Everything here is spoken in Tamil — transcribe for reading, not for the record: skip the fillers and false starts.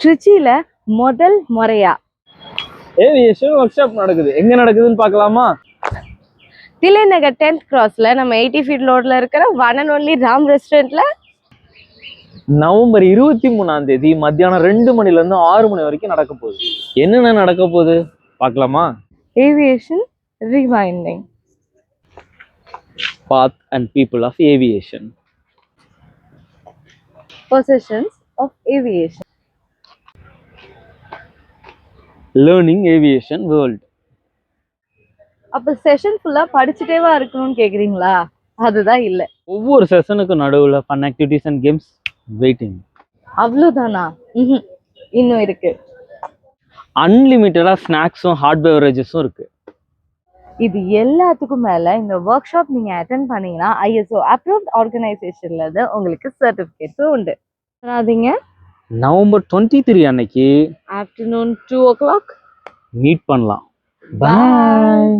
திருச்சியில முதல் முறையா ஏவியேஷன் ஒர்க் ஷாப் நடக்குது. எங்க நடக்குதுன்னு பார்க்கலாமா? தில்லைநகர் 10th கிராஸ்ல நம்ம 80 ஃபீட் ரோட்ல இருக்கிற ஒன் அண்ட் ஒன்லி ராம் ரெஸ்டாரண்ட்ல நவம்பர் 23 மத்தியானம் 2 மணில இருந்து 6 மணி வரைக்கும் நடக்க போகுது. என்னென்ன நடக்க போகுது பார்க்கலாமா? Aviation rewinding, Path and people of aviation, positions of aviation, learning aviation world. அப்ப செஷன் ஃபுல்லா படிச்சுட்டேவா இருக்கணும்னு கேக்குறீங்களா? அதுதான் இல்ல. ஒவ்வொரு செஷனுக்கு நடுவுல fun activities and games waiting. அவ்வளவுதானா? இன்னும் இருக்கு. அன்லிமிட்டடா ஸ்நாக்ஸும் ஹாட் பெவரேஜஸும் இருக்கு. இது எல்லாத்துக்கும் மேல இந்த ஒர்க் ஷாப் நீங்க அட்டென்ட் பண்ணீங்கன்னா ISO அப்ரூவ்ட் ஆர்கனைசேஷன்ல இருந்து உங்களுக்கு சர்டிபிகேட்ஸும் உண்டு. சொல்லாதீங்க. நவம்பர் 23 அன்னைக்கு ஆஃப்டர்நூன் 2 o'clock மீட் பண்ணலாம். பாய்.